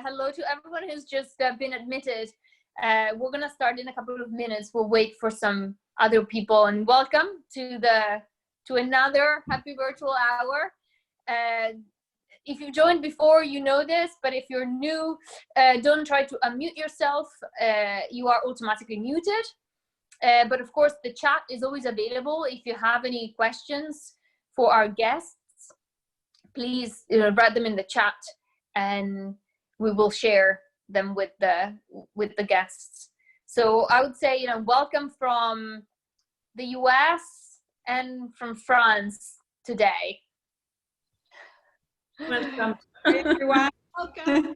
hello to everyone who's just been admitted. We're gonna start in a couple of minutes. We'll wait for some other people, and welcome to another happy virtual hour. If you joined before, you know this, but if you're new, don't try to unmute yourself. You are automatically muted. But of course, the chat is always available. If you have any questions for our guests, please write them in the chat, and we will share them with the guests. So I would say, welcome from the US and from France today. Welcome. Hi everyone. Welcome.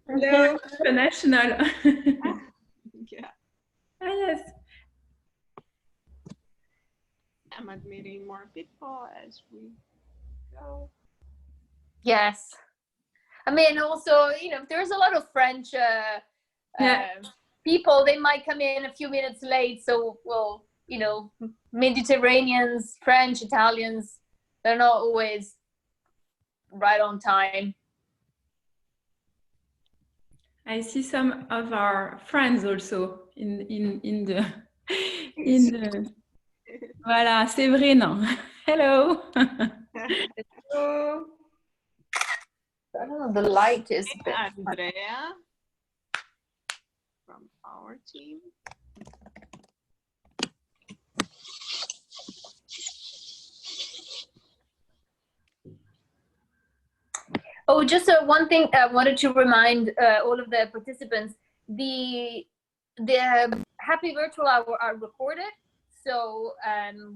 Hello, international. Yeah. Yes. I'm admitting more people as we go. Yes. I mean, also, if there's a lot of French people, they might come in a few minutes late. So, well, Mediterraneans, French, Italians, they're not always right on time. I see some of our friends also in the voilà, Séverine. Hello. Hello. I don't know, the light is a bit... Andrea from our team. Oh, just one thing I wanted to remind all of the participants, the Happy Virtual Hour are recorded. So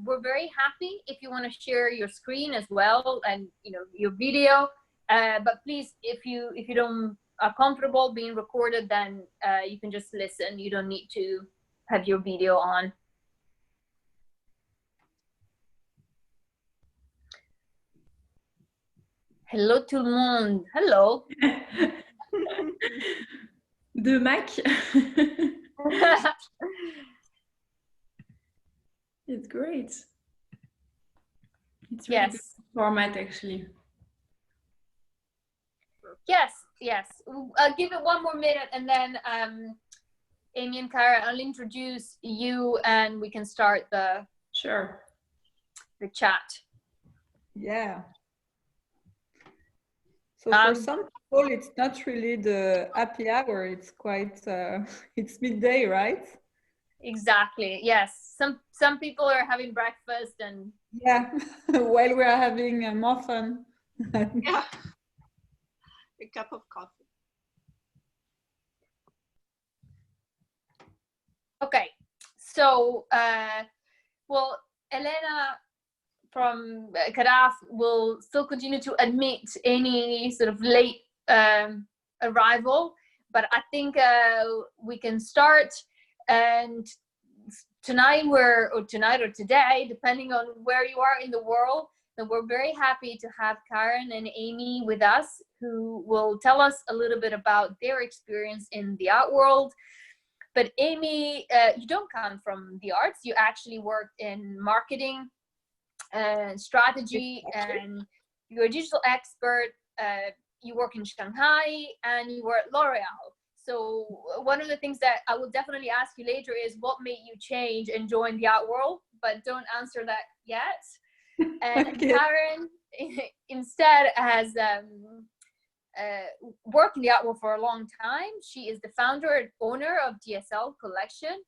we're very happy if you want to share your screen as well and your video. But please, if you don't are comfortable being recorded, then you can just listen. You don't need to have your video on. Hello tout le monde. Hello. De Mac. It's great. It's really good format, actually. Yes. I'll give it one more minute, and then Aimie and Cara, I'll introduce you, and we can start the chat. Yeah. So for some people, it's not really the happy hour. It's quite, it's midday, right? Exactly. Yes. Some people are having breakfast and yeah, while we are having a muffin. Yeah. A cup of coffee. Okay. So, well, Elena from CADAF will still continue to admit any sort of late arrival, but I think we can start. And tonight or today, depending on where you are in the world, then we're very happy to have Karen and Aimie with us, who will tell us a little bit about their experience in the art world. But Aimie, you don't come from the arts. You actually work in marketing and strategy, and you're a digital expert. You work in Shanghai, and you were at L'Oreal. So one of the things that I will definitely ask you later is what made you change and join the art world, but don't answer that yet. And okay. Karen instead has worked in the art world for a long time. She is the founder and owner of DSL Collection,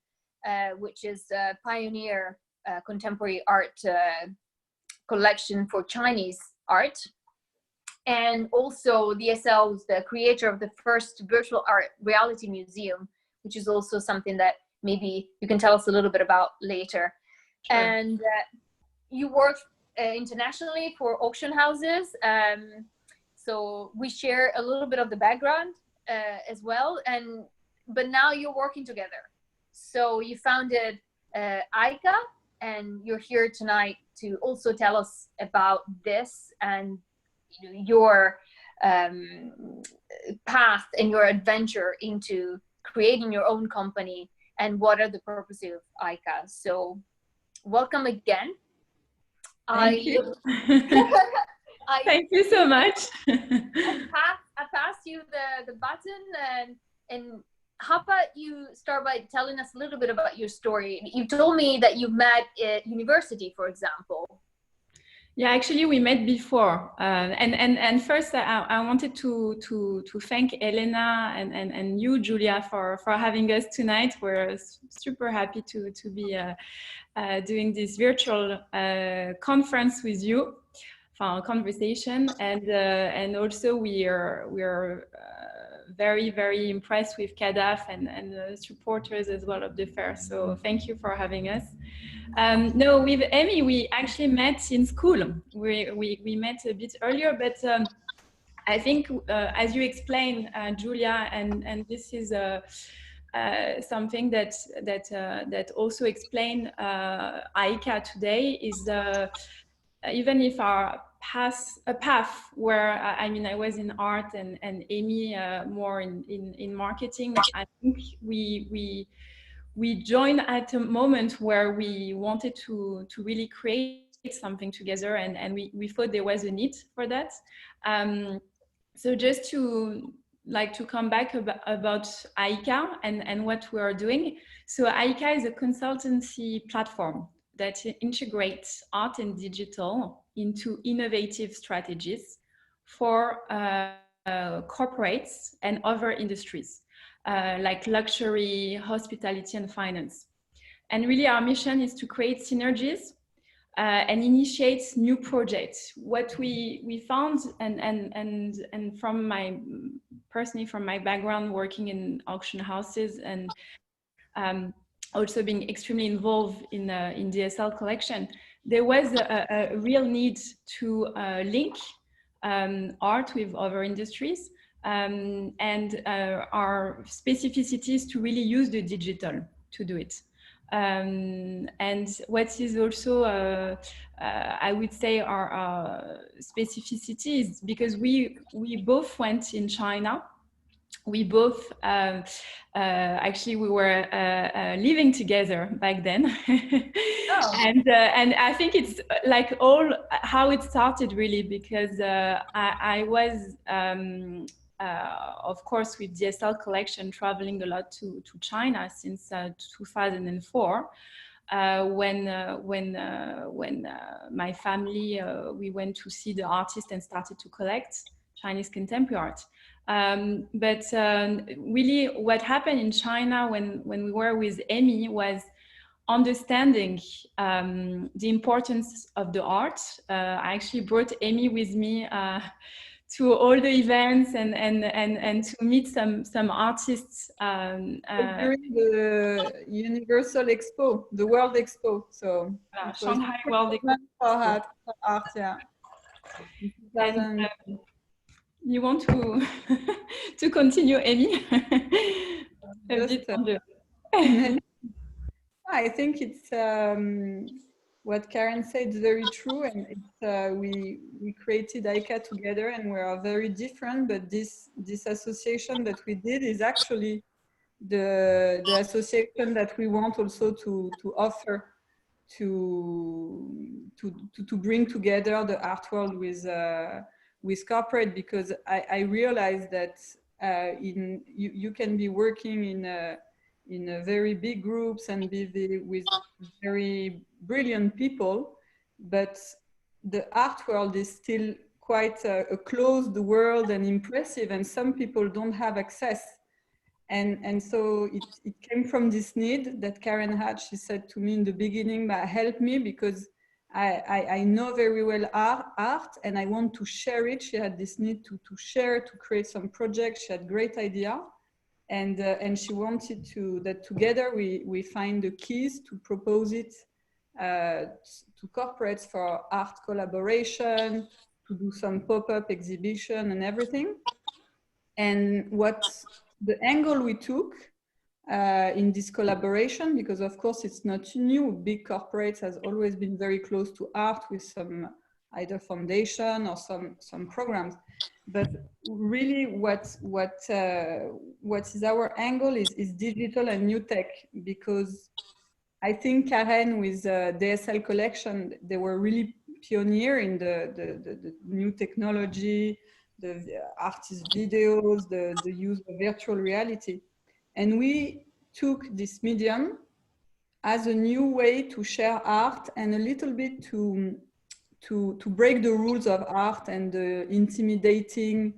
which is a pioneer contemporary art collection for Chinese art. And also DSL was the creator of the first virtual art reality museum, which is also something that maybe you can tell us a little bit about later. Sure. And you work internationally for auction houses. So we share a little bit of the background as well. But now you're working together. So you founded Aika, and you're here tonight to also tell us about this and your path and your adventure into creating your own company and what are the purposes of Aika. So welcome again. Thank you. Thank you so much. I pass you the button, and how about you start by telling us a little bit about your story? You told me that you met at university, for example. Yeah, actually, we met before, and first I wanted to thank Elena and you, Julia, for having us tonight. We're super happy to be doing this virtual conference with you, for our conversation, and also we are very impressed with CADAF and the supporters as well of the fair. So thank you for having us. No, with Aimie, we actually met in school. We met a bit earlier, but I think, as you explained, Julia, and this is something that also explain Aika today, is even if our a path where I mean I was in art and Aimie more in marketing. I think we joined at a moment where we wanted to really create something together, and we thought there was a need for that. So just to come back about Aika and what we are doing. So Aika is a consultancy platform that integrates art and digital into innovative strategies for corporates and other industries. Like luxury, hospitality, and finance. And really our mission is to create synergies and initiate new projects. What we found, and from personally from my background working in auction houses and also being extremely involved in DSL collection, there was a real need to link art with other industries. And our specificity is to really use the digital to do it. And what is also, I would say, our specificity is because we both went in China. We both, actually, we were living together back then. Oh. And I think it's like all how it started really, because I was, of course, with DSL collection, traveling a lot to China since 2004. When my family, we went to see the artist and started to collect Chinese contemporary art. But really what happened in China when we were with Aimie was understanding the importance of the art. I actually brought Aimie with me to all the events and to meet some artists. During the Universal Expo, the World Expo. So Shanghai World Expo. For art, yeah. And, you want to to continue, Aimie? I think it's what Karen said is very true, and it's, we created Aika together, and we are very different. But this association that we did is actually the association that we want also to offer to bring together the art world with corporate, because I realized that you can be working in a very big groups and be with very brilliant people, but the art world is still quite a closed world and impressive, and some people don't have access. And so it came from this need that Karen had. She said to me in the beginning, help me, because I know very well art and I want to share it. She had this need to share, to create some projects. She had great idea. And she wanted that together we find the keys to propose it to corporates for art collaboration, to do some pop-up exhibition and everything. And what the angle we took in this collaboration, because of course it's not new, big corporates has always been very close to art with some either foundation or some programs. But really what is our angle is digital and new tech, because I think Karen with DSL collection, they were really pioneer in the new technology, artist videos, the use of virtual reality. And we took this medium as a new way to share art and a little bit to break the rules of art and the intimidating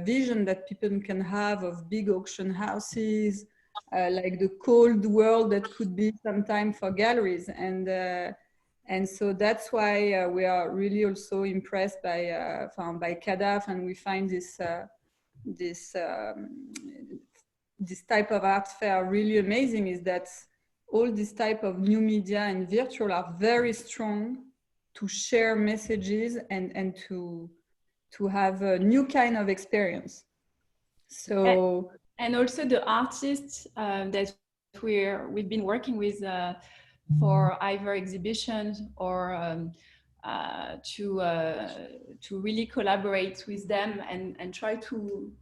vision that people can have of big auction houses, like the cold world that could be sometime for galleries. And so that's why we are really also impressed by CADAF, and we find this type of art fair really amazing, is that all this type of new media and virtual are very strong to share messages and to have a new kind of experience. So and also the artists that we've been working with for either exhibitions or to really collaborate with them and try to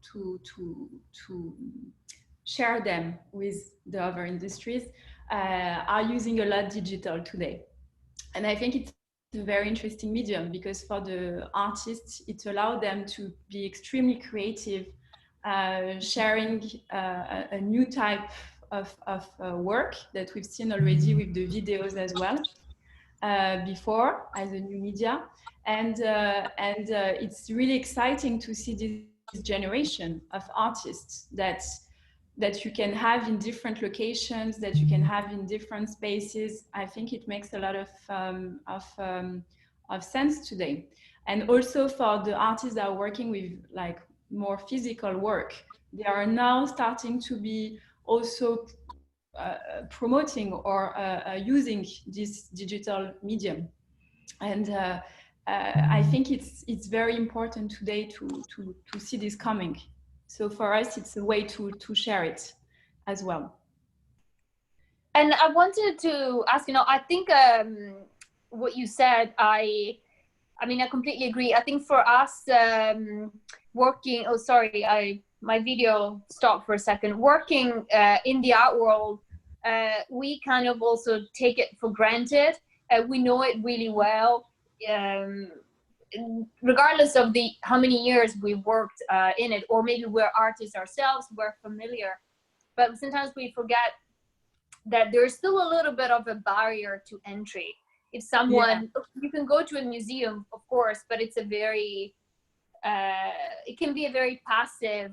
share them with the other industries are using a lot digital today. And I think it's a very interesting medium because for the artists, it allows them to be extremely creative, sharing a new type of work that we've seen already with the videos as well before as a new media. And it's really exciting to see this generation of artists that you can have in different locations, that you can have in different spaces. I think it makes a lot of sense today. And also for the artists that are working with like more physical work, they are now starting to be also promoting or using this digital medium. And I think it's very important today to see this coming. So for us, it's a way to share it as well. And I wanted to ask, I think what you said, I mean, I completely agree. I think for us working, my video stopped for a second. Working in the art world, we kind of also take it for granted. We know it really well. Regardless of how many years we've worked in it, or maybe we're artists ourselves, we're familiar, but sometimes we forget that there's still a little bit of a barrier to entry. If someone, you can go to a museum, of course, but it's a very, it can be a very passive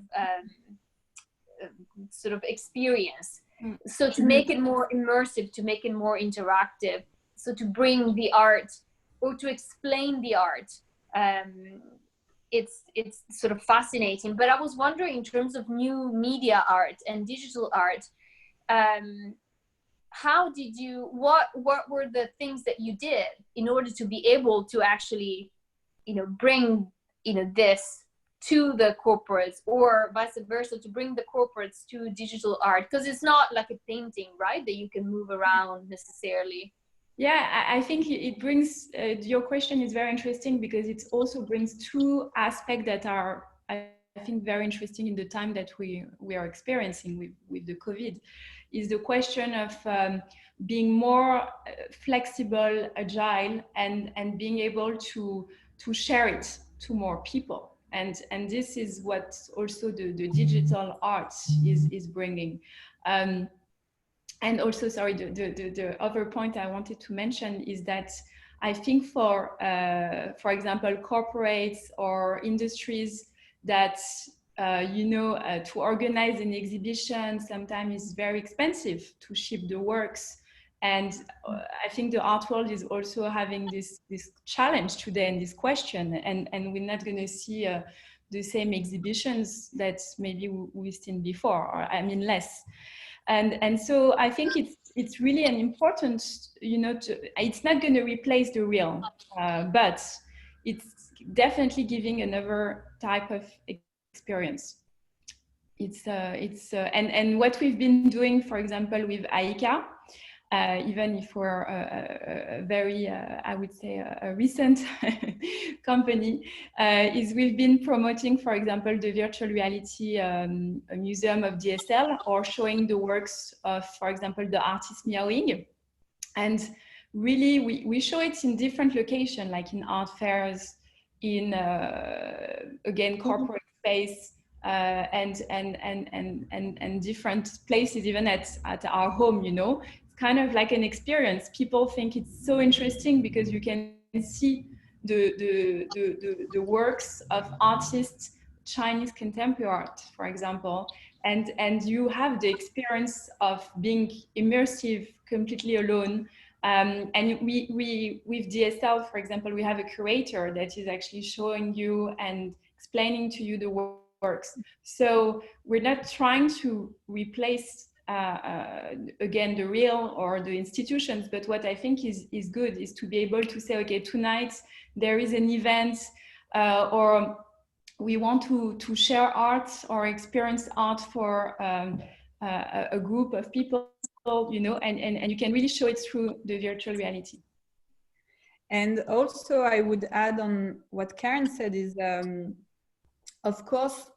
sort of experience. So to make it more immersive, to make it more interactive, so to bring the art or to explain the art, it's sort of fascinating. But I was wondering, in terms of new media art and digital art, how did you, what were the things that you did in order to be able to actually, bring, this to the corporates, or vice versa, to bring the corporates to digital art? Because it's not like a painting, right, that you can move around necessarily. Yeah, I think it brings, your question is very interesting because it also brings two aspects that are, I think, very interesting in the time that we are experiencing with the COVID, is the question of being more flexible, agile, and being able to share it to more people. And this is what also the digital art is bringing. And also, sorry, the other point I wanted to mention is that I think for example, corporates or industries that, to organize an exhibition sometimes is very expensive to ship the works. And I think the art world is also having this challenge today and this question, and we're not going to see the same exhibitions that maybe we've seen before, or I mean less. And so I think it's really an important, it's not going to replace the real, but it's definitely giving another type of experience. And what we've been doing, for example, with Aika, even if we're a very, I would say, a recent company, is we've been promoting, for example, the virtual reality museum of DSL, or showing the works of, for example, the artist Meowing. And really, we show it in different locations, like in art fairs, in again corporate space and different places, even at our home. You know, it's kind of like an experience. People think it's so interesting because you can see the works of artists, Chinese contemporary art, for example, and you have the experience of being immersive, completely alone. And we with DSL, for example, we have a curator that is actually showing you and explaining to you the works. So we're not trying to replace again the real or the institutions, but what I think is good is to be able to say, okay, tonight there is an event or we want to share art or experience art for a group of people, you know, and you can really show it through the virtual reality. And also I would add on what Karen said is, of course,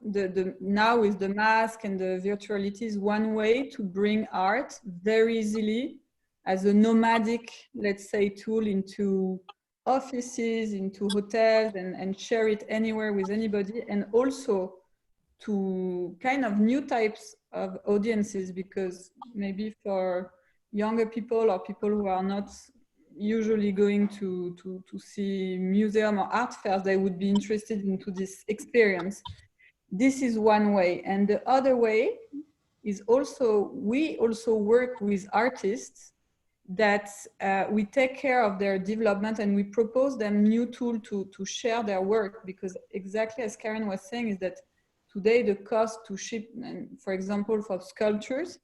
now with the mask and the virtuality is one way to bring art very easily as a nomadic, let's say, tool into offices, into hotels, and share it anywhere with anybody, and also to kind of new types of audiences, because maybe for younger people or people who are not usually going to see museum or art fairs, they would be interested into this experience. This is one way. And the other way is also, we also work with artists that we take care of their development, and we propose them new tool to share their work, because exactly as Karen was saying is that today the cost to ship, and for example, for sculptures,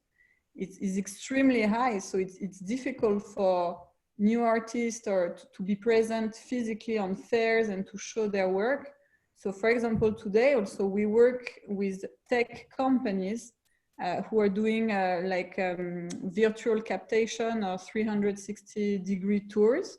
is extremely high. So it's difficult for new artists or to be present physically on fairs and to show their work. So for example, today also we work with tech companies who are doing virtual captation or 360-degree tours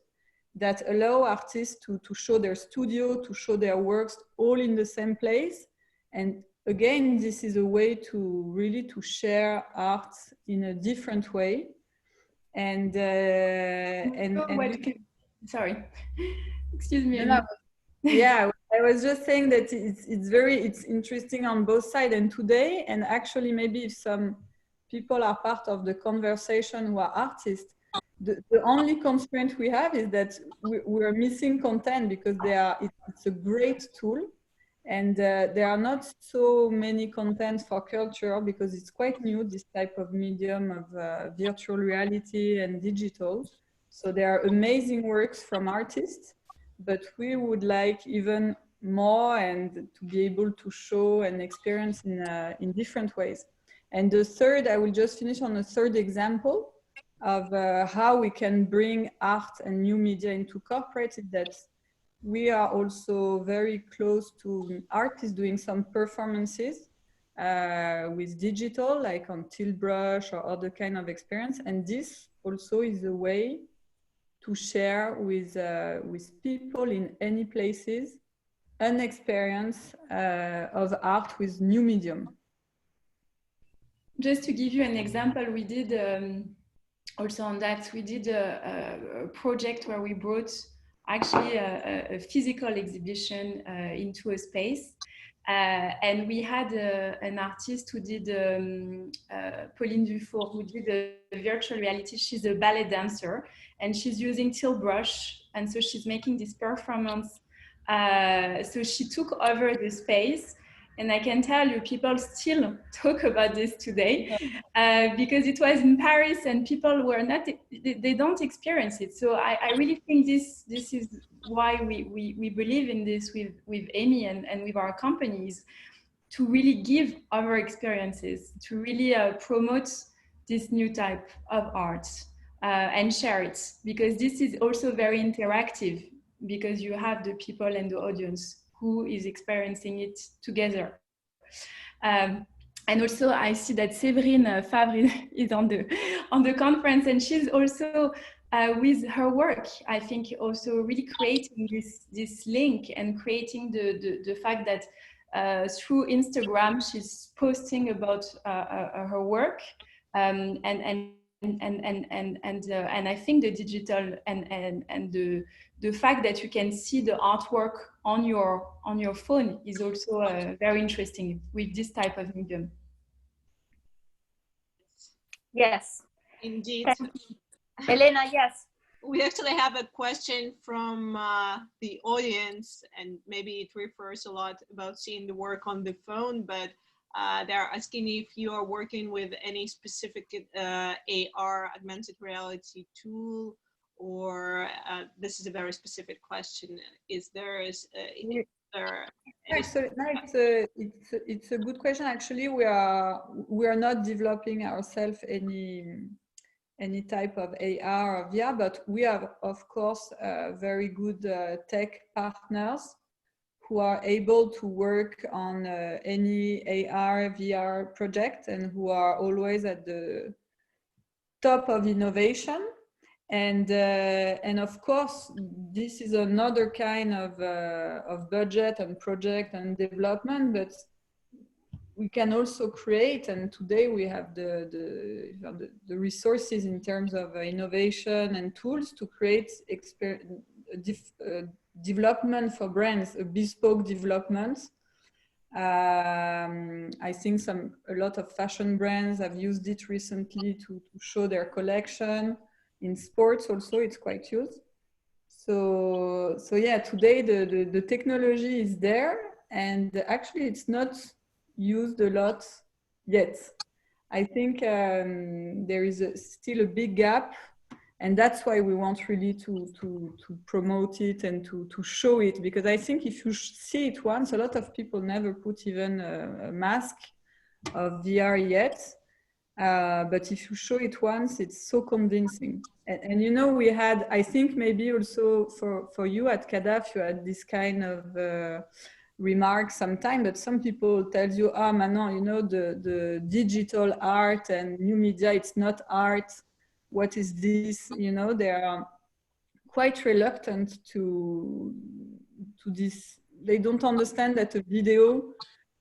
that allow artists to show their studio, to show their works all in the same place. And again, this is a way to really to share art in a different way. And sorry, excuse me. No. Yeah, I was just saying that it's interesting on both sides. And today, and actually maybe if some people are part of the conversation who are artists, the only constraint we have is that we're missing content, because it's a great tool. And there are not so many content for culture, because it's quite new, this type of medium of virtual reality and digital. So there are amazing works from artists, but we would like even more, and to be able to show and experience in different ways. And the third, I will just finish on a third example of how we can bring art and new media into corporate, is that we are also very close to artists doing some performances with digital, like on tilt brush or other kind of experience. And this also is a way to share with people in any places an experience of art with new medium. Just to give you an example, we did also on that, we did a project where we brought actually a physical exhibition into a space. And we had an artist who did, Pauline Dufour, who did a virtual reality. She's a ballet dancer, and she's using tilt brush. And so she's making this performance. So she took over the space. And I can tell you, people still talk about this today because it was in Paris and people were not, they don't experience it. So I really think this is why we believe in this with Aimie and with our companies, to really give our experiences, to really promote this new type of art and share it, because this is also very interactive, because you have the people and the audience who is experiencing it together. And also I see that Séverine Favre is on the conference, and she's also with her work, I think also really creating this link and creating the fact that through Instagram she's posting about her work and I think the digital and the fact that you can see the artwork on your phone is also very interesting with this type of medium. Yes. Indeed. Thank you. Elena, yes. We actually have a question from the audience, and maybe it refers a lot about seeing the work on the phone, but they're asking if you are working with any specific AR, augmented reality tool, or this is a very specific question. Is there So it's a good question. Actually, we are not developing ourselves any type of AR or VR, but we have, of course, very good tech partners who are able to work on any AR, VR project, and who are always at the top of innovation. And of course, this is another kind of budget and project and development, but we can also create, and today we have the resources in terms of innovation and tools to create development for brands, a bespoke development. I think a lot of fashion brands have used it recently to show their collection. In sports also, it's quite used. So yeah, today the technology is there, and actually it's not used a lot yet. I think there is still a big gap, and that's why we want really to promote it and to show it, because I think if you see it once, a lot of people never put even a mask of VR yet, but if you show it once, it's so convincing. And you know, we had, I think maybe also for you at CADAF, you had this kind of remarks sometimes, but some people tell you, Manon, you know, the digital art and new media, it's not art. What is this? You know, they are quite reluctant to this. They don't understand that a video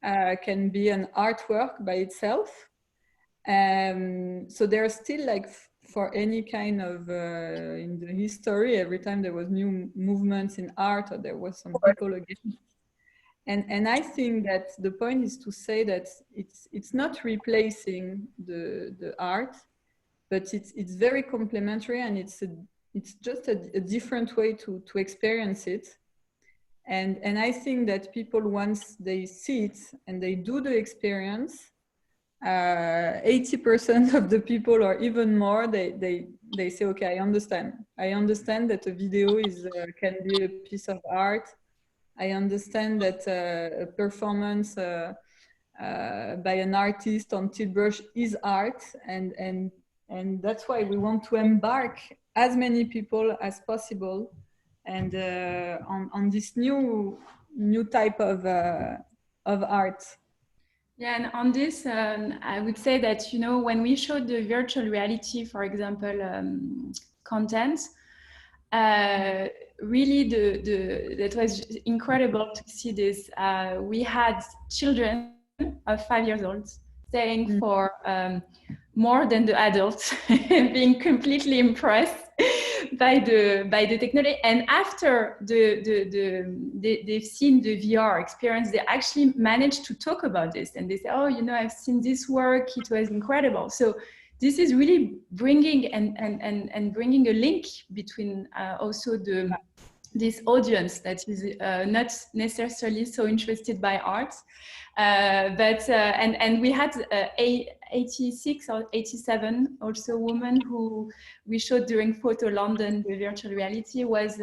can be an artwork by itself. So there are still, like, for any kind of in the history, every time there was new movements in art, or there was some people against. And I think that the point is to say that it's not replacing the art, but it's very complementary, and it's just a different way to experience it. And I think that people, once they see it and they do the experience, 80% of the people, or even more, they say, okay, I understand that a video can be a piece of art. I understand that a performance by an artist on tiltbrush is art, and that's why we want to embark as many people as possible, and on this new type of art. Yeah, and on this, I would say that, you know, when we showed the virtual reality, for example, content, really that was incredible to see this. We had children of 5 years old staying for more than the adults, being completely impressed by the technology. And after they've seen the VR experience, they actually managed to talk about this, and they say, oh, you know, I've seen this work, it was incredible. So this is really bringing and bringing a link between also this audience that is not necessarily so interested by art, and we had 86 or 87 also women who we showed during Photo London, the virtual reality, was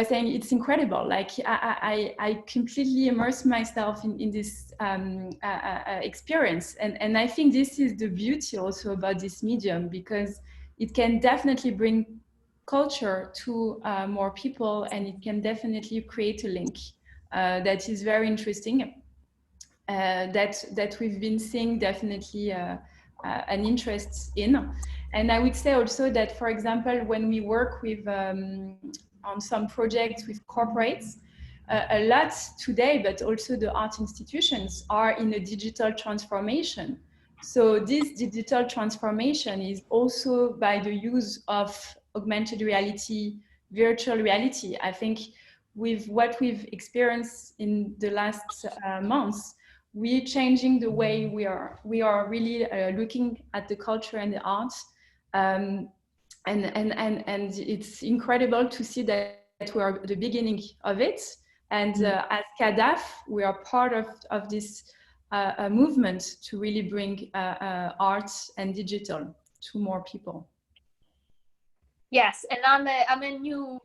saying it's incredible. Like I completely immersed myself in this experience, and I think this is the beauty also about this medium, because it can definitely bring culture to more people, and it can definitely create a link that is very interesting, that we've been seeing definitely an interest in. And I would say also that, for example, when we work with on some projects with corporates, a lot today, but also the art institutions are in a digital transformation. So this digital transformation is also by the use of augmented reality, virtual reality. I think with what we've experienced in the last months, we're changing the way we are really looking at the culture and the arts. And it's incredible to see that we are at the beginning of it. And as CADAF, we are part of this a movement to really bring art and digital to more people. Yes, and I'm a new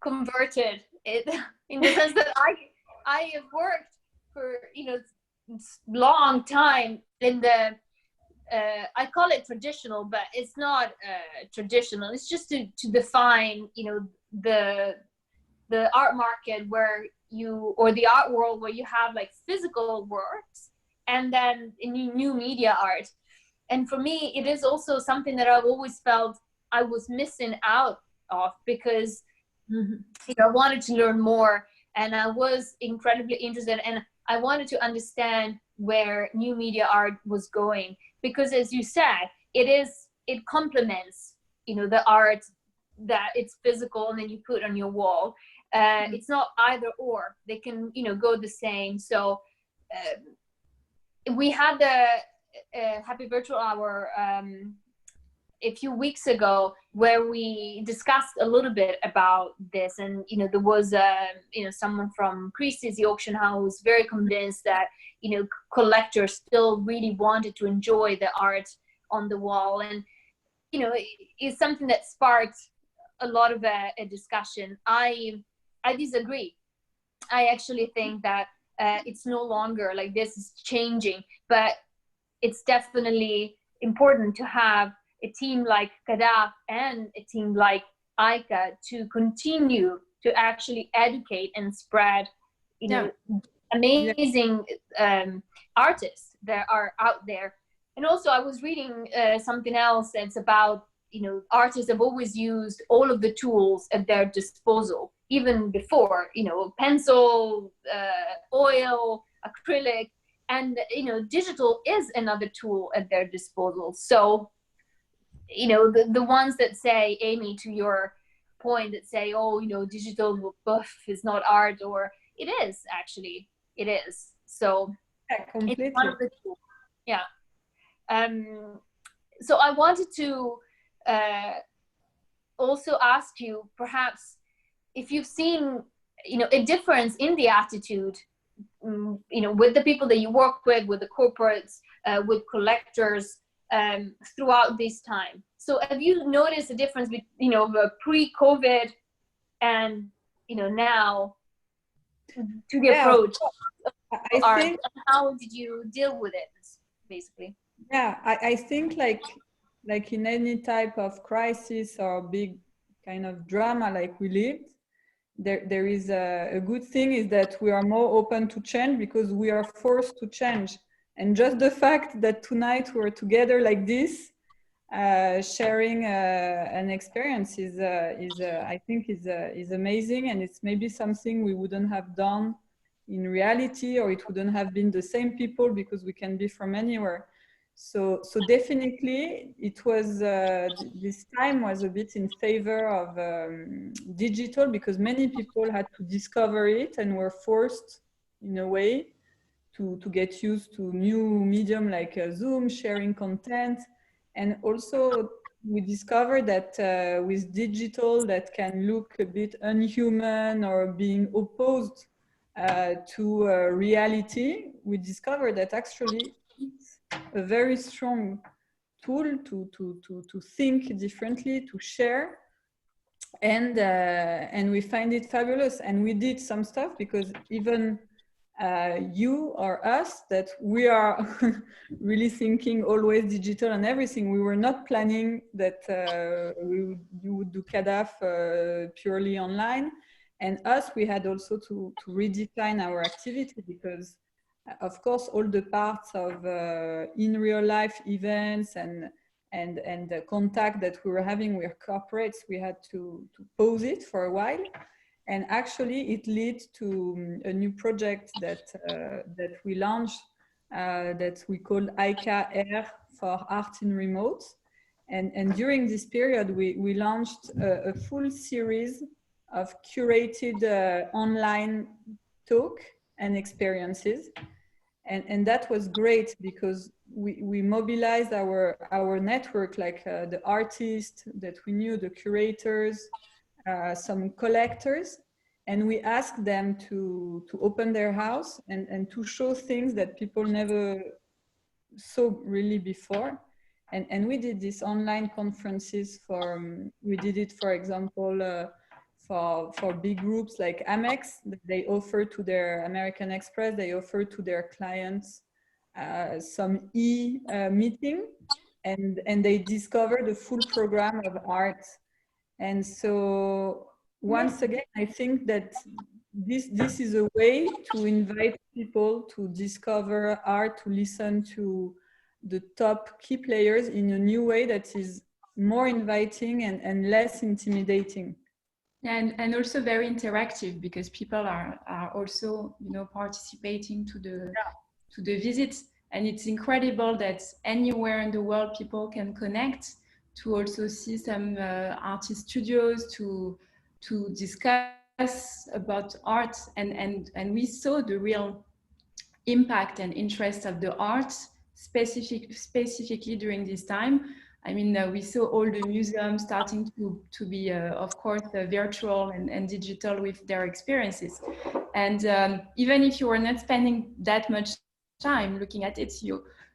converted in the sense that I have worked for long time in the I call it traditional, but it's not traditional. It's just to define the art market where or the art world where you have like physical works and then new media art. And for me, it is also something that I've always felt I was missing out of, because I wanted to learn more, and I was incredibly interested, and I wanted to understand where new media art was going, because as you said, it complements the art that it's physical and then you put on your wall. It's not either or, they can go the same. So we had the Happy Virtual Hour a few weeks ago where we discussed a little bit about this, and there was someone from Christie's, the auction house, very convinced that collectors still really wanted to enjoy the art on the wall, and it's something that sparked a lot of a discussion. I disagree. I actually think that it's no longer like this, is changing, but it's definitely important to have a team like CADAF and a team like Aika to continue to actually educate and spread, amazing artists that are out there. And also I was reading something else that's about, artists have always used all of the tools at their disposal, even before, pencil, oil, acrylic, and, digital is another tool at their disposal. So, the ones that say, Aimie, to your point, that say, oh, digital buff is not art, or it is, actually, it is. So completely. It's one of the tools. Yeah. So I wanted to also ask you, perhaps, if you've seen, a difference in the attitude, with the people that you work with the corporates, with collectors, throughout this time. So have you noticed a difference between, pre-COVID and, now, to the approach of art? And how did you deal with it, basically? Yeah, I think like in any type of crisis or big kind of drama like we lived, there is a good thing is that we are more open to change because we are forced to change. And just the fact that tonight we're together like this, sharing an experience is I think is amazing, and it's maybe something we wouldn't have done in reality, or it wouldn't have been the same people, because we can be from anywhere. So definitely it was this time was a bit in favor of digital, because many people had to discover it and were forced in a way to get used to new medium like Zoom, sharing content. And also we discovered that with digital that can look a bit unhuman or being opposed to reality, we discovered that actually it's a very strong tool to think differently, to share. And we find it fabulous. And we did some stuff, because even you or us, that we are really thinking always digital and everything. We were not planning that you would do CADAF purely online. And us, we had also to redefine our activity, because of course all the parts of in real life events and the contact that we were having with corporates, we had to pause it for a while. And actually it led to a new project that we launched that we called Aika Air for Art in Remote. And during this period, we launched a full series of curated online talk and experiences. And that was great because we mobilized our network, like the artists that we knew, the curators, some collectors, and we asked them to open their house and to show things that people never saw really before. And we did these online conferences we did it, for example, for big groups like Amex, that they offer to their American Express, they offer to their clients some meeting, and they discover the full program of art. And so once again, I think that this is a way to invite people to discover art, to listen to the top key players in a new way that is more inviting and less intimidating. And also very interactive, because people are also, you know, participating to the visit. And it's incredible that anywhere in the world people can connect to also see some artist studios to discuss about art, and we saw the real impact and interest of the art specifically during this time. I mean, we saw all the museums starting to be, of course, virtual and digital with their experiences. And even if you were not spending that much time looking at it,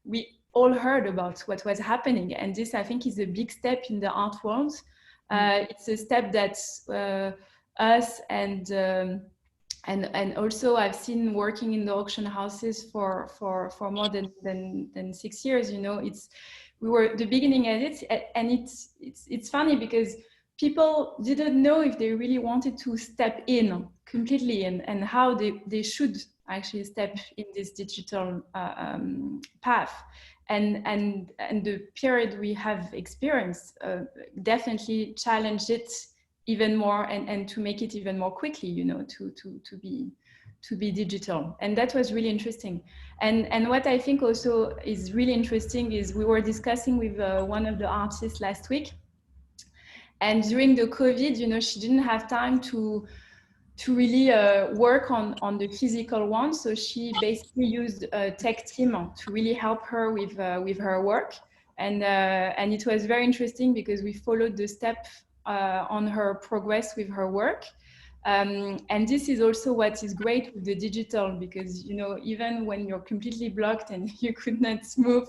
we all heard about what was happening. And this, I think, is a big step in the art world. It's a step that us and also I've seen working in the auction houses for more than 6 years. You know, we were the beginning at it, and it's funny because people didn't know if they really wanted to step in completely and how they should actually step in this digital path. And the period we have experienced definitely challenged it even more, and to make it even more quickly, you know, to be digital. And that was really interesting. And what I think also is really interesting is we were discussing with one of the artists last week, and during the COVID, you know, she didn't have time to really work on the physical one. So she basically used a tech team to really help her with her work. And it was very interesting because we followed the step on her progress with her work. And this is also what is great with the digital, because, you know, even when you're completely blocked and you could not move,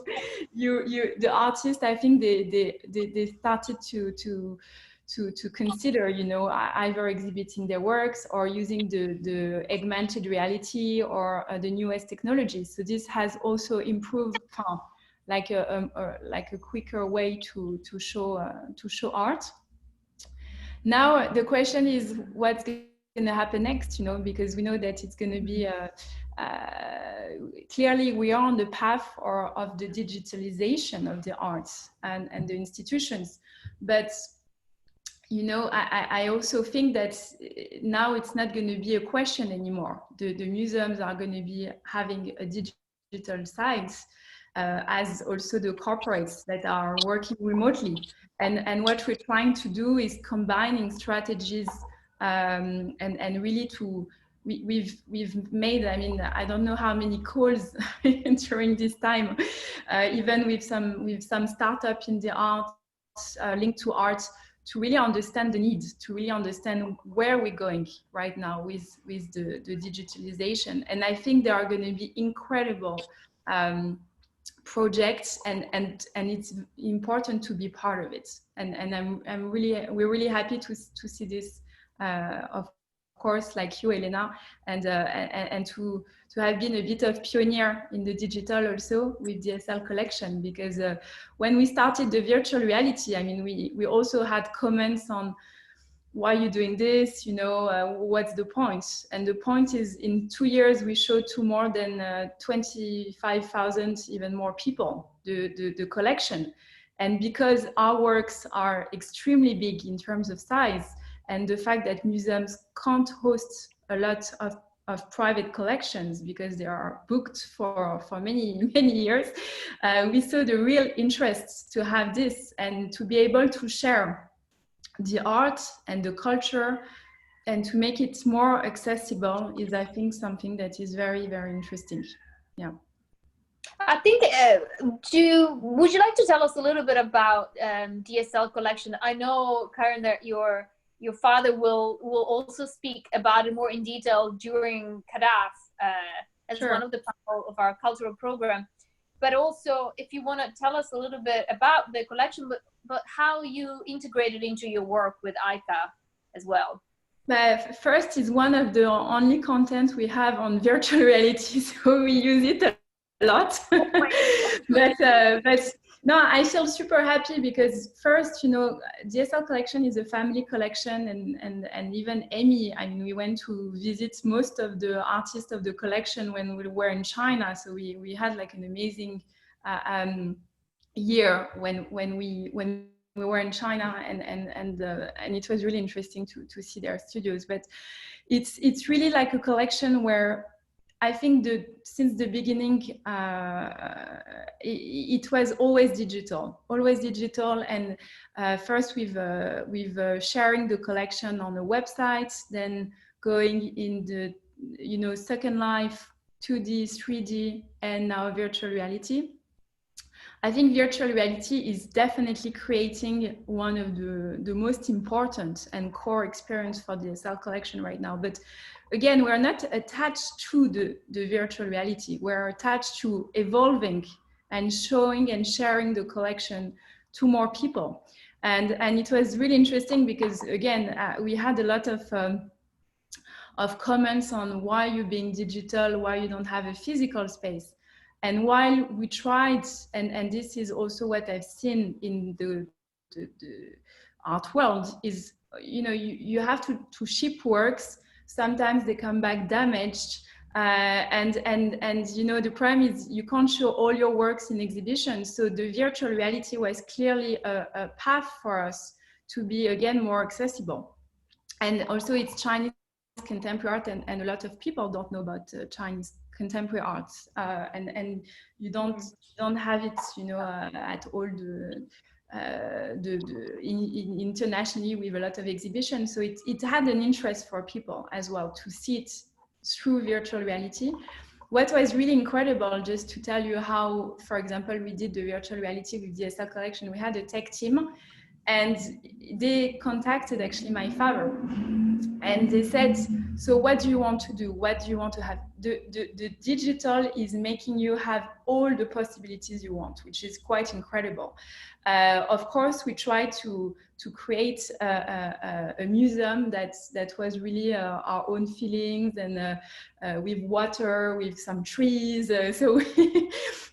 the artist, I think they started to consider, you know, either exhibiting their works or using the augmented reality or the newest technologies. So this has also improved like a quicker way to show art. Now the question is, what's going to happen next? You know, because we know that it's going to be clearly we are on the path of the digitalization of the arts and the institutions, but you know, I also think that now it's not going to be a question anymore. The museums are going to be having a digital side, as also the corporates that are working remotely. And what we're trying to do is combining strategies and really we've made, I mean, I don't know how many calls during this time, even with some startup in the art, linked to art, to really understand the needs, to really understand where we're going right now with the digitalization. And I think there are going to be incredible projects, and it's important to be part of it. And we're really happy to see this, of course, like you, Elena, and to have been a bit of pioneer in the digital also with the DSL collection, because when we started the virtual reality, I mean, we also had comments on, why are you doing this? You know, what's the point? And the point is, in 2 years, we showed to more than 25,000, even more people, the collection. And because our works are extremely big in terms of size, and the fact that museums can't host a lot private collections, because they are booked for many years, we saw the real interest to have this and to be able to share the art and the culture and to make it more accessible is, I think, something that is very, very interesting. Yeah. I think, would you like to tell us a little bit about DSL collection? I know, Karen, that your father will also speak about it more in detail during CADAF as Sure. one of the part of our cultural program. But also, if you want to tell us a little bit about the collection, but how you integrate it into your work with Aika as well. First, it's one of the only content we have on virtual reality, so we use it a lot. But no, I feel super happy because first, you know, DSL collection is a family collection, and even Aimie, I mean, we went to visit most of the artists of the collection when we were in China, so we had like an amazing year when we were in China, and it was really interesting to see their studios. But it's really like a collection where I think since the beginning, it was always digital, and first with sharing the collection on a website, then going in the, you know, Second Life, 2D, 3D, and now virtual reality. I think virtual reality is definitely creating one of the most important and core experience for the DSL collection right now. But again, we're not attached to the virtual reality. We're attached to evolving and showing and sharing the collection to more people. And it was really interesting because, again, we had a lot of comments on why you're being digital, why you don't have a physical space. And while we tried, and this is also what I've seen in the art world, is, you know, you have to ship works. Sometimes they come back damaged, and you know, the problem is you can't show all your works in exhibitions. So the virtual reality was clearly a path for us to be, again, more accessible. And also it's Chinese contemporary art, and a lot of people don't know about Chinese contemporary arts, and you don't have it, you know, at all internationally with a lot of exhibitions. So it had an interest for people as well to see it through virtual reality. What was really incredible, just to tell you how, for example, we did the virtual reality with DSL collection, we had a tech team, and they contacted actually my father, and they said, so what do you want to do? What do you want to have? The digital is making you have all the possibilities you want, which is quite incredible. Of course, we tried to create a museum that was really our own feelings, and with water, with some trees. So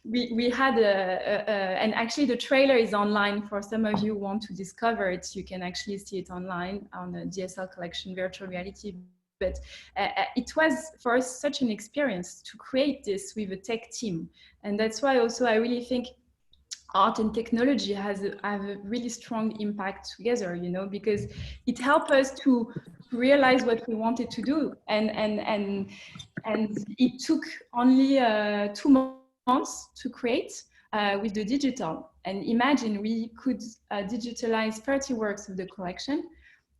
we had and actually the trailer is online for some of you who want to discover it. You can actually see it online on the DSL collection virtual reality. But it was for us such an experience to create this with a tech team. And that's why also I really think art and technology have a really strong impact together, you know, because it helped us to realize what we wanted to do. And it took only 2 months to create with the digital. And imagine we could digitalize 30 works of the collection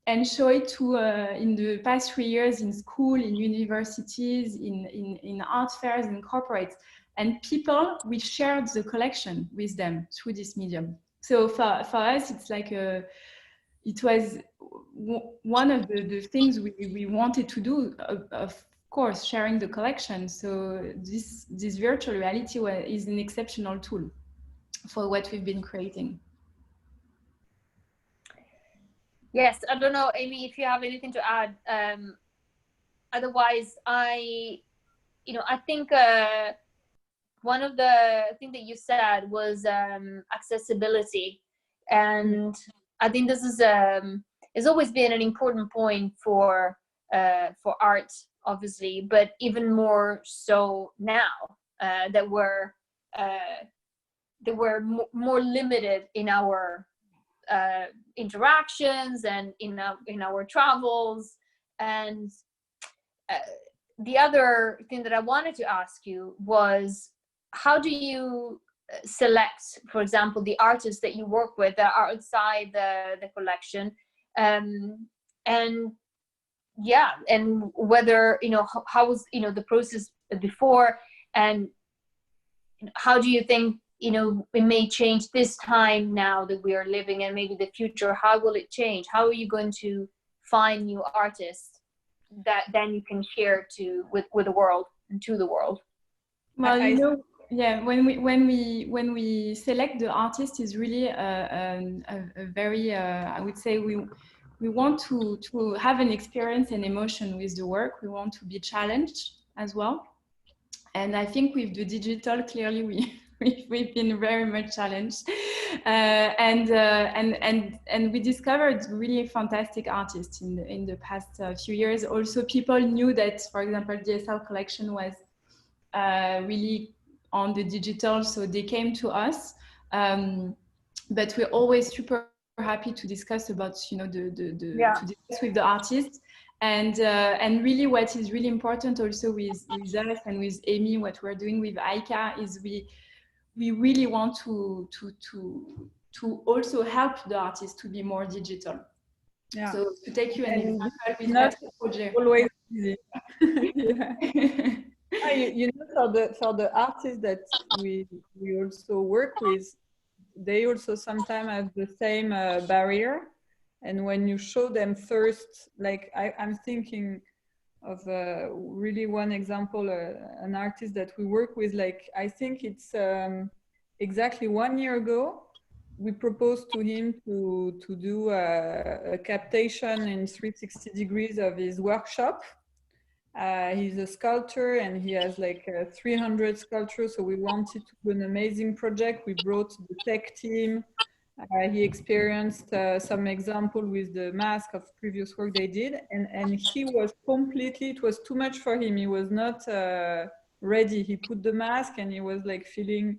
and show it to in the past 3 years in school, in universities, in art fairs, in corporates. And people, we shared the collection with them through this medium. So for us, it's like it was one of the things we wanted to do, of course, sharing the collection. So this virtual reality is an exceptional tool for what we've been creating. Yes, I don't know, Aimie, if you have anything to add. Otherwise, I think one of the things that you said was accessibility, and I think this is has always been an important point for art, obviously, but even more so now that we're more limited in our interactions and in our travels, and the other thing that I wanted to ask you was, how do you select, for example, the artists that you work with that are outside the collection, and yeah, and whether, you know, how was, you know, the process before, and how do you think, you know, it may change this time now that we are living, and maybe the future, how will it change? How are you going to find new artists that then you can share to with the world and to the world? Well, you know, yeah, when we select the artist is really a very I would say we want to have an experience and emotion with the work. We want to be challenged as well. And I think with the digital, clearly we've been very much challenged, and we discovered really fantastic artists in the past few years. Also, people knew that, for example, DSL collection was really on the digital, so they came to us. But we're always super happy to discuss about, you know, to discuss with the artists. And really what is really important also with us and with Aimie, what we're doing with Aika is we really want to also help the artists to be more digital. Yeah. So to take you an example with not project. Always easy. Yeah. You know, for the artists that we also work with, they also sometimes have the same barrier. And when you show them first, like I'm thinking of really one example, an artist that we work with, like I think it's exactly 1 year ago, we proposed to him to do a captation in 360 degrees of his workshop. He's a sculptor and he has like 300 sculptures. So we wanted to do an amazing project. We brought the tech team. He experienced some example with the mask of previous work they did. And he was completely, it was too much for him. He was not ready. He put the mask and he was like feeling,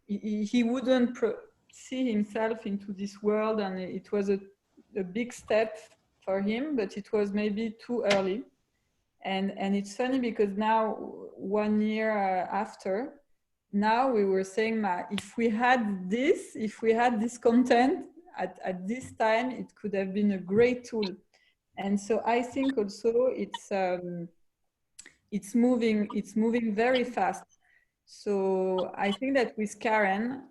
he wouldn't see himself into this world. And it was a big step for him, but it was maybe too early. And it's funny because now, 1 year after, now we were saying, if we had this content at this time, it could have been a great tool. And so I think also it's moving very fast. So I think that with Karen,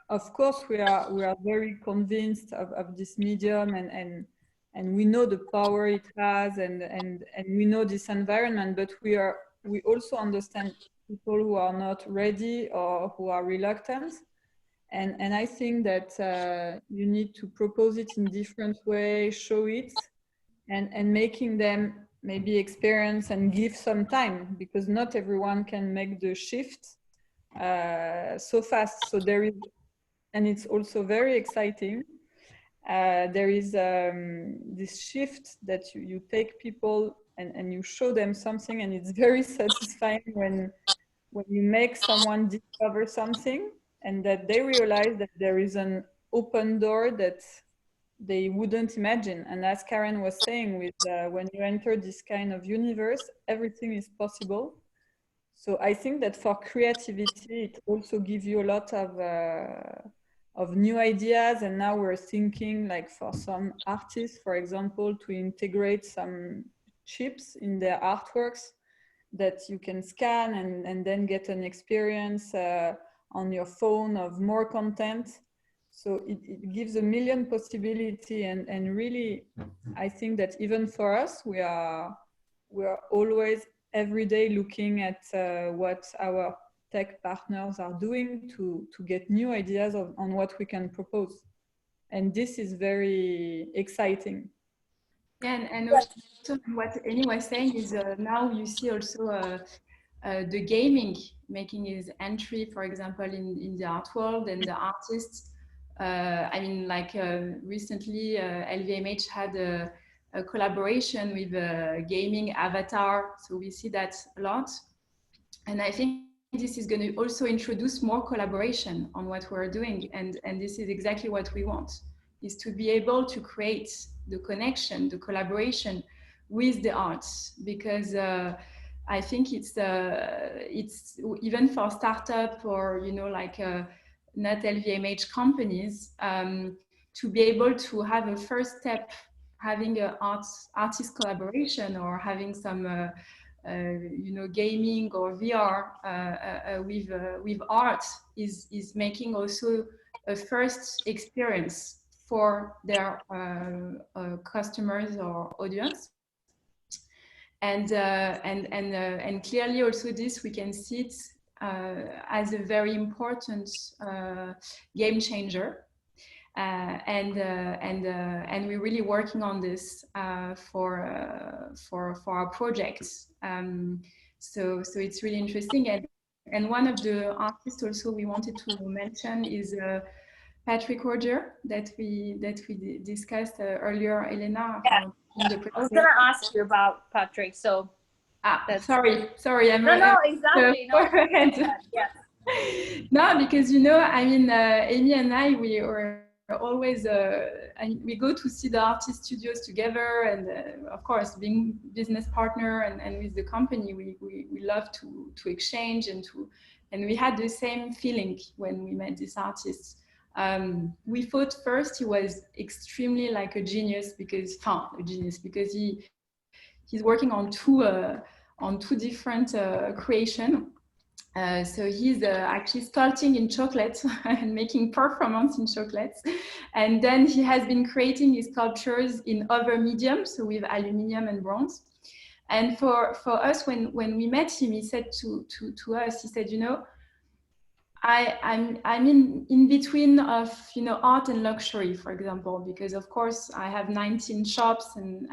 of course, we are very convinced of this medium, and we know the power it has, and we know this environment, but we also understand people who are not ready or who are reluctant. And I think that you need to propose it in different ways, show it, and making them maybe experience and give some time, because not everyone can make the shift so fast. So there is, and it's also very exciting. There is this shift that you take people and you show them something, and it's very satisfying when you make someone discover something and that they realize that there is an open door that they wouldn't imagine. And as Karen was saying, with when you enter this kind of universe, everything is possible. So I think that for creativity, it also gives you a lot of new ideas. And now we're thinking, like for some artists, for example, to integrate some chips in their artworks that you can scan and then get an experience on your phone of more content. So it gives a million possibility, and really, I think that even for us, we are always every day looking at what our tech partners are doing to get new ideas on what we can propose. And this is very exciting. Yeah, and also what Aimie was saying is now you see also the gaming making his entry, for example, in the art world, and the artists. I mean, like recently, LVMH had a collaboration with a gaming avatar, so we see that a lot. And I think this is going to also introduce more collaboration on what we're doing, and this is exactly what we want, is to be able to create the connection, the collaboration with the arts, because I think it's even for startup or like not LVMH companies, to be able to have a first step, having a artist collaboration, or having some gaming or VR with art is making also a first experience for their customers or audience. And clearly also this, we can see it as a very important game changer. And we're really working on this for our projects. So it's really interesting. And one of the artists also we wanted to mention is Patrick Roger, that we discussed earlier, Elena. Yeah. I was gonna ask you about Patrick. So sorry. No, exactly. No, yes. No, because Aimie and I, we are always and we go to see the artist studios together, and of course, being business partner and with the company, we love to exchange and we had the same feeling when we met this artist. We thought first he was extremely like a genius, because he's working on two different creation. So he's actually sculpting in chocolate and making performance in chocolate. And then he has been creating his sculptures in other mediums, so with aluminium and bronze. And for us, when we met him, he said to us, he said, I'm in between of art and luxury, for example, because of course I have 19 shops and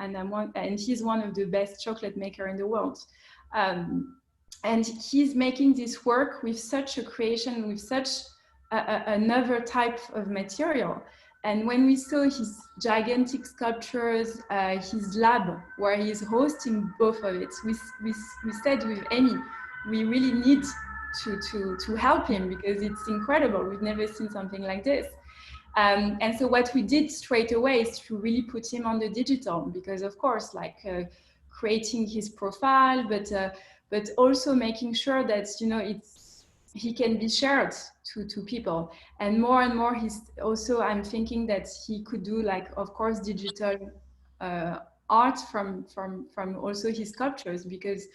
he's one of the best chocolate maker in the world. And he's making this work with such a creation, with such another type of material. And when we saw his gigantic sculptures, his lab where he's hosting both of it, we said with Aimie, we really need to help him, because it's incredible. We've never seen something like this. And so what we did straight away is to really put him on the digital, because of course, like creating his profile, but also making sure that he can be shared to people. And more I'm thinking that he could do, like, of course, digital art from also his sculptures, because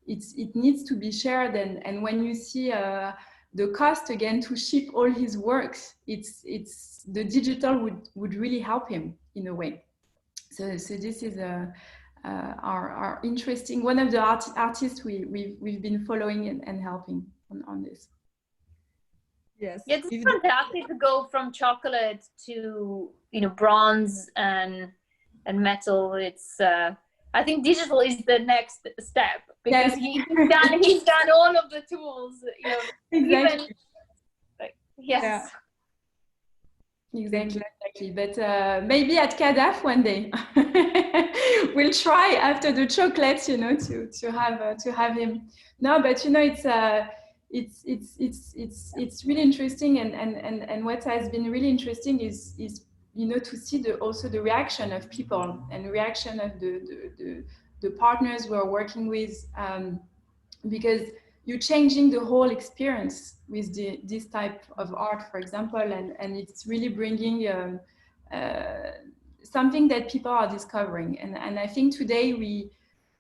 it needs to be shared. And when you see the cost again to ship all his works, it's the digital would really help him in a way. So this is our interesting, one of the artists we've been following and helping on this. Yes, it's fantastic to go from chocolate to bronze and metal. It's I think digital is the next step, because yes. he's done all of the tools. Exactly. Yes. Yeah. Exactly. But maybe at CADAF one day we'll try, after the chocolates, to have him. No, but it's really interesting, and what has been really interesting is to see also the reaction of people and reaction of the partners we are working with, because you're changing the whole experience with this type of art, for example, and it's really bringing something that people are discovering. And I think today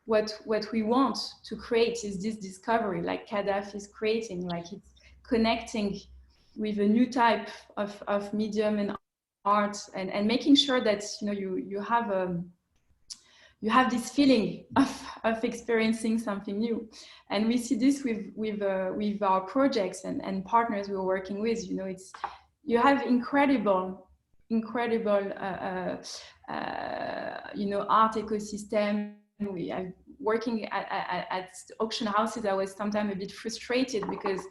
what we want to create is this discovery, like CADAF is creating, like it's connecting with a new type of medium and art, and making sure that you have this feeling of experiencing something new. And we see this with our projects and partners we're working with. You have incredible art ecosystem. We are working at auction houses. I was sometimes a bit frustrated, because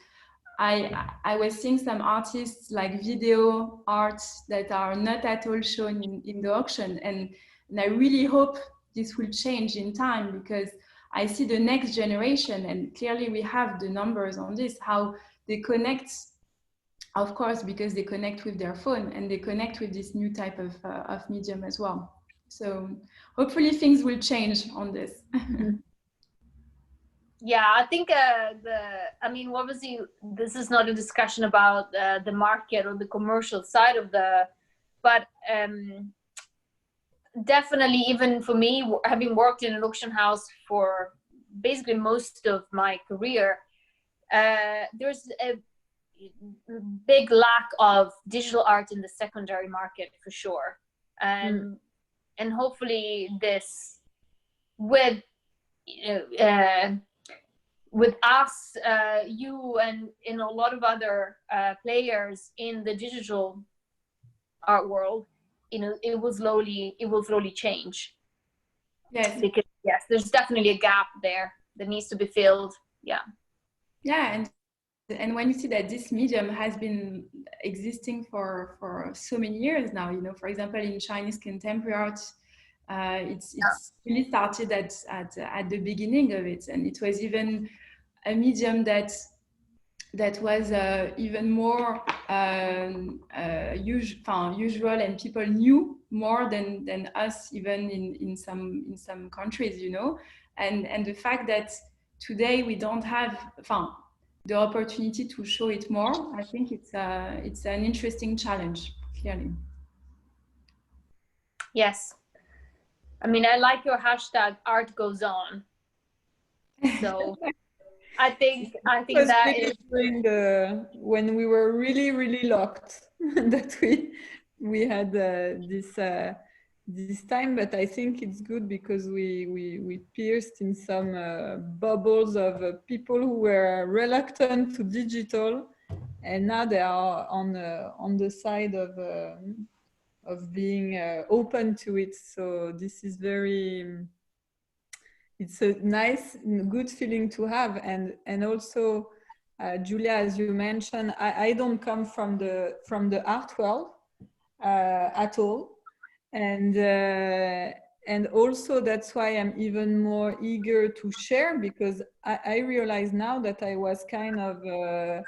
I was seeing some artists, like video arts, that are not at all shown in the auction, and I really hope this will change in time, because I see the next generation, and clearly we have the numbers on this, how they connect, of course, because they connect with their phone, and they connect with this new type of medium as well. So hopefully things will change on this. Yeah, I think I mean, obviously, this is not a discussion about the market or the commercial side of but definitely, even for me, having worked in an auction house for basically most of my career, there's a big lack of digital art in the secondary market for sure. And hopefully this, with us, you and in a lot of other players in the digital art world, it will slowly change. Yes. Because yes, there's definitely a gap there that needs to be filled. Yeah. Yeah, and when you see that this medium has been existing for so many years now, for example, in Chinese contemporary art, it's really started at the beginning of it, and it was even a medium that was even more usual, and people knew more than us, even in some countries, and the fact that today we don't have the opportunity to show it more, I think it's an interesting challenge, clearly. Yes. I mean, I like your hashtag art goes on. So I think that really is during when we were really locked that we had this time, but I think it's good because we pierced in some bubbles of people who were reluctant to digital, and now they are on the side of being open to it. So this is it's a nice, good feeling to have. And also, Julia, as you mentioned, I don't come from the art world at all. And also that's why I'm even more eager to share, because I realize now that I was kind of, I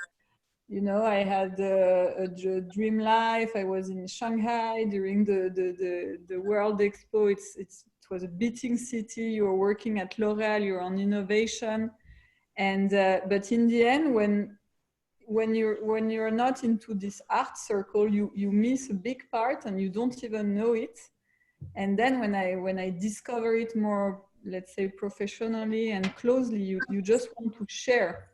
had a dream life. I was in Shanghai during the World Expo. It was a beating city. You were working at L'Oréal. You're on innovation, and but in the end, when you're not into this art circle, you miss a big part, and you don't even know it. And then when I discover it more, let's say, professionally and closely, you just want to share.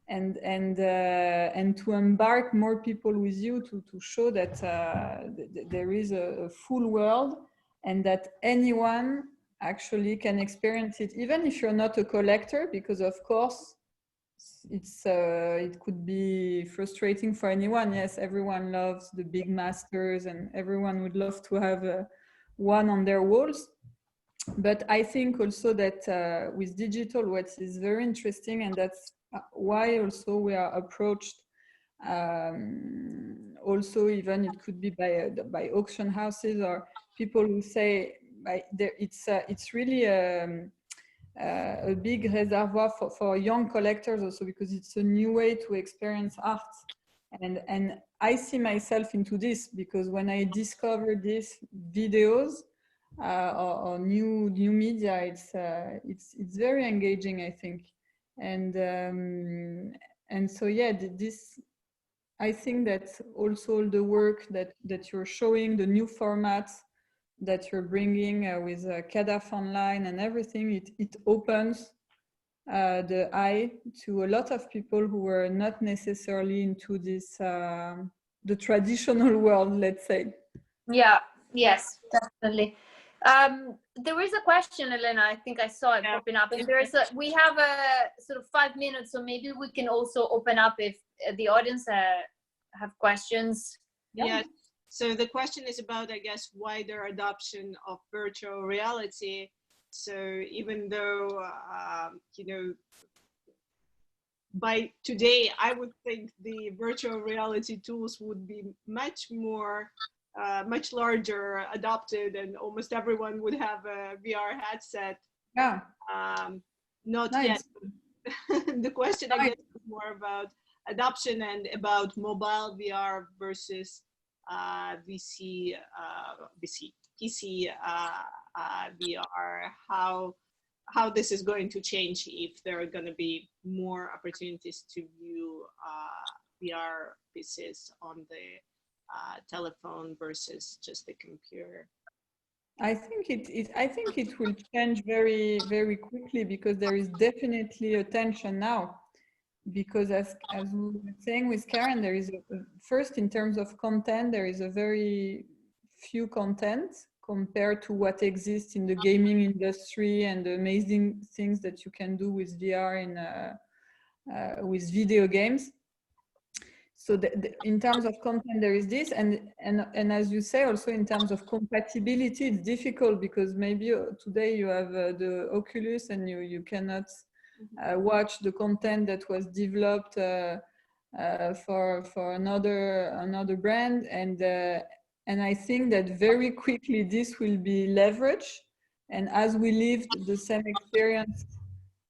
And to embark more people with you to show that there is a full world, and that anyone actually can experience it, even if you're not a collector, because of course it could be frustrating for anyone. Yes, everyone loves the big masters, and everyone would love to have one on their walls. But I think also that with digital, what is very interesting, and that's why also we are approached, also even it could be by auction houses or people who say it's really a big reservoir for young collectors also, because it's a new way to experience art. And I see myself into this, because when I discover these videos or new media, it's very engaging, I think. And so yeah, this, I think that also the work that you're showing, the new formats that you're bringing with CADAF online and everything, it opens the eye to a lot of people who were not necessarily into this the traditional world, let's say. Yeah. Yes, definitely. There is a question, Elena. I think I saw it popping up, and we have a sort of 5 minutes, so maybe we can also open up if the audience have questions. Yeah. So the question is about, I guess, wider adoption of virtual reality. So even though by today, I would think the virtual reality tools would be much more much larger adopted, and almost everyone would have a VR headset. Yeah. Not nice. Yet. The question, I guess, is more about adoption and about mobile VR versus VC. PC VR, how this is going to change, if there are going to be more opportunities to view VR pieces on the telephone versus just the computer. I think it will change very, very quickly, because there is definitely a tension now. Because as we were saying with Karen, there is first, in terms of content, there is a very few content compared to what exists in the gaming industry and the amazing things that you can do with VR with video games. So in terms of content, there is this, and as you say, also in terms of compatibility, it's difficult, because maybe today you have the Oculus and you cannot watch the content that was developed for another brand, and I think that very quickly this will be leveraged, and as we lived the same experience.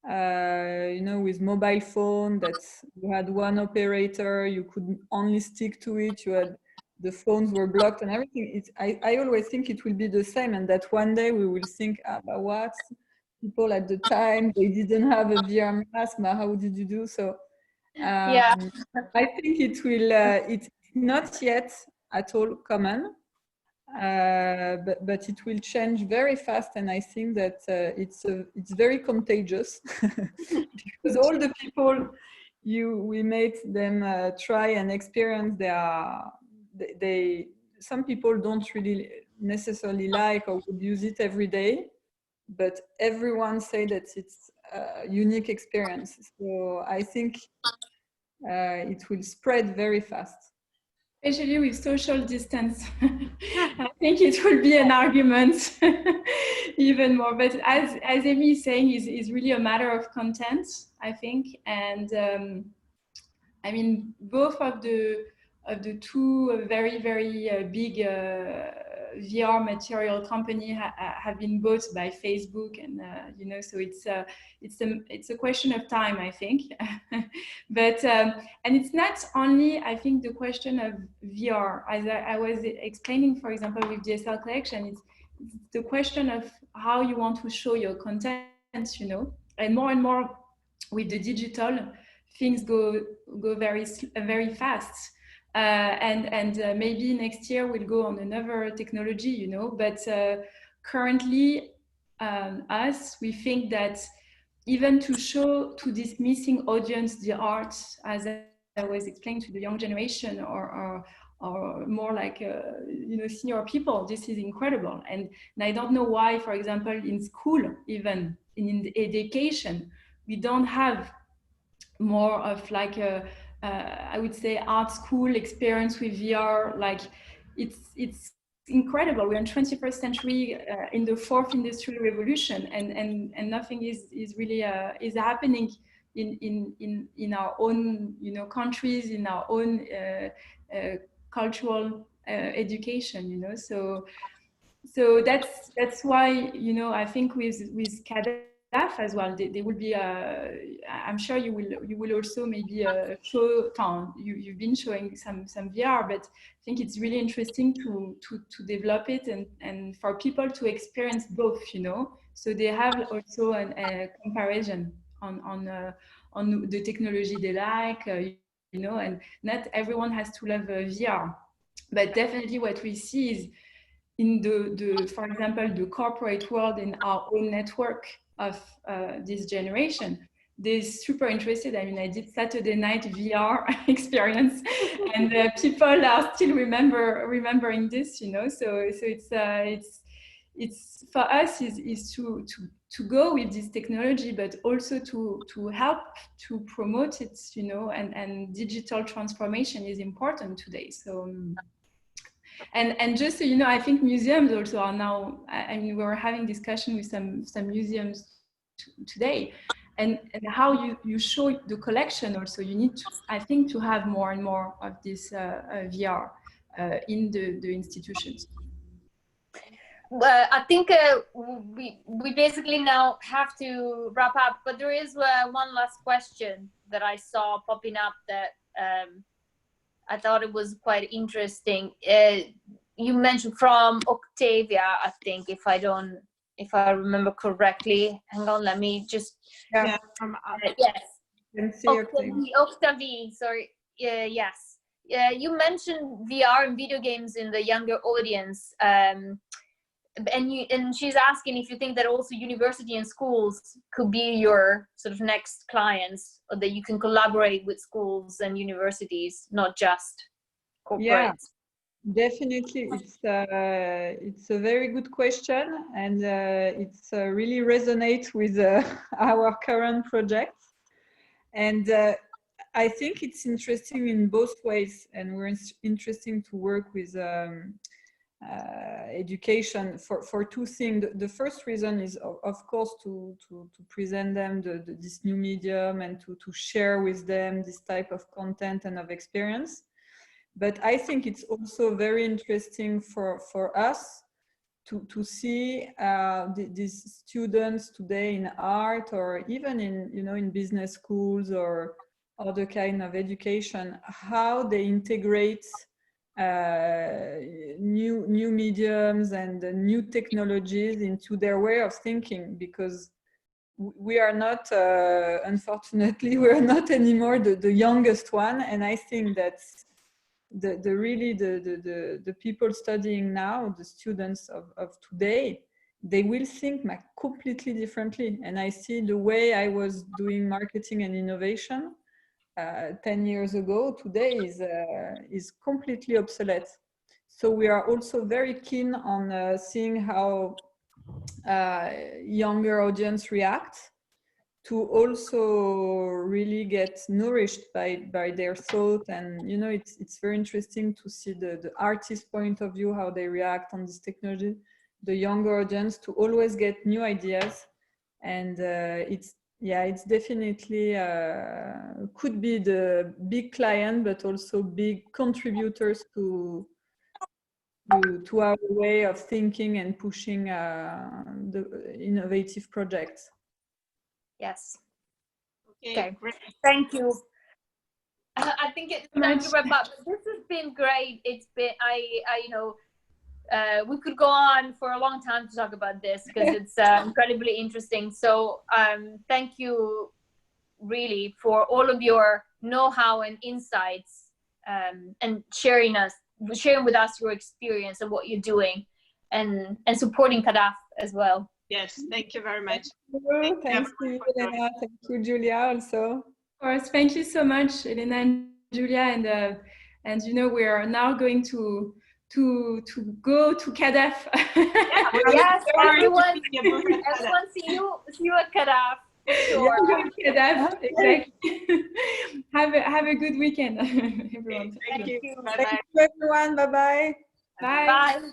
You know, with mobile phone, that you had one operator, you could only stick to it, you had, the phones were blocked and everything. I always think it will be the same, and that one day we will think, but what? People at the time, they didn't have a VR mask, but how did you do? So Yeah. I think it will, it's not yet at all common. But it will change very fast, and I think that it's very contagious because all the people we made them try and experience, some people don't really necessarily like or would use it every day, but everyone say that it's a unique experience. So I think it will spread very fast. Especially with social distance. I think it will be an argument even more. But as Aimie is saying, is really a matter of content, I think. And I mean, both of the two very, very big VR material company have been bought by Facebook, and you know, so it's a question of time, I think. But and it's not only, I think, the question of VR. As I was explaining, for example, with DSL collection, it's the question of how you want to show your content, you know, and more with the digital, things go very fast. And maybe next year we'll go on another technology, you know, but currently we think that even to show to this missing audience the art, as I was explaining, to the young generation or more like you know, senior people, this is incredible. And I don't know why, for example, in school, even in education, we don't have more of like a I would say art school experience with VR. Like it's incredible. We're in 21st century in the fourth industrial revolution, and nothing is really is happening in our own, you know, countries, in our own cultural education, you know. So that's why, you know, I think with CADAF as well, they will be I'm sure you will also maybe show, you've been showing some VR, but I think it's really interesting to develop it and for people to experience both, you know, so they have also a comparison on the technology they like, you know, and not everyone has to love VR, but definitely what we see is in the for example, the corporate world, in our own network of this generation, they're super interested. I mean, I did Saturday night VR experience, and people are still remembering this, you know. So it's for us is to go with this technology, but also to help to promote it, you know, and digital transformation is important today. So. And just so you know, I think museums also are now, I mean, we were having discussion with some museums today, and how you show the collection also. You need to, I think, to have more and more of this VR in the institutions. I think we basically now have to wrap up, but there is one last question that I saw popping up that I thought it was quite interesting. you mentioned from Octavia, I think, if I remember correctly. Hang on, let me just. Yeah, from Yes. Can see Octavia. Octavie, sorry. Yes. You mentioned VR and video games in the younger audience, and she's asking if you think that also university and schools could be your sort of next clients, or that you can collaborate with schools and universities, not just corporates. Yeah, definitely. It's a very good question, and it's really resonate with our current projects. And I think it's interesting in both ways, and we're interesting to work with education for two things. The first reason is, of course, to present them this new medium and to share with them this type of content and of experience. But I think it's also very interesting for us to see these students today in art, or even in, you know, in business schools or other kind of education, how they integrate new mediums and new technologies into their way of thinking, because we are not, unfortunately, we are not anymore the youngest one, and I think that's the people studying now, the students of today, they will think completely differently. And I see the way I was doing marketing and innovation 10 years ago, today is completely obsolete. So we are also very keen on seeing how younger audience react, to also really get nourished by their thought. And, you know, it's very interesting to see the artist point of view, how they react on this technology, the younger audience, to always get new ideas. And it's definitely could be the big client, but also big contributors to our way of thinking and pushing the innovative projects. Yes. Okay, great. Thank you. I think it's time to wrap up. This has been great. It's been, you know, we could go on for a long time to talk about this, because it's incredibly interesting. So thank you really for all of your know-how and insights, and sharing with us your experience and what you're doing, and supporting CADAF as well. Yes, thank you very much. Thanks to you, Elena. Thank you, Julia, also. Of course, thank you so much, Elena and Julia, and you know, we are now going to go to CADAF. Yes, everyone see you at CADAF. Sure. CADAF, exactly. have a good weekend, everyone. Thank you. Thank you, everyone. Bye-bye. Bye. Bye.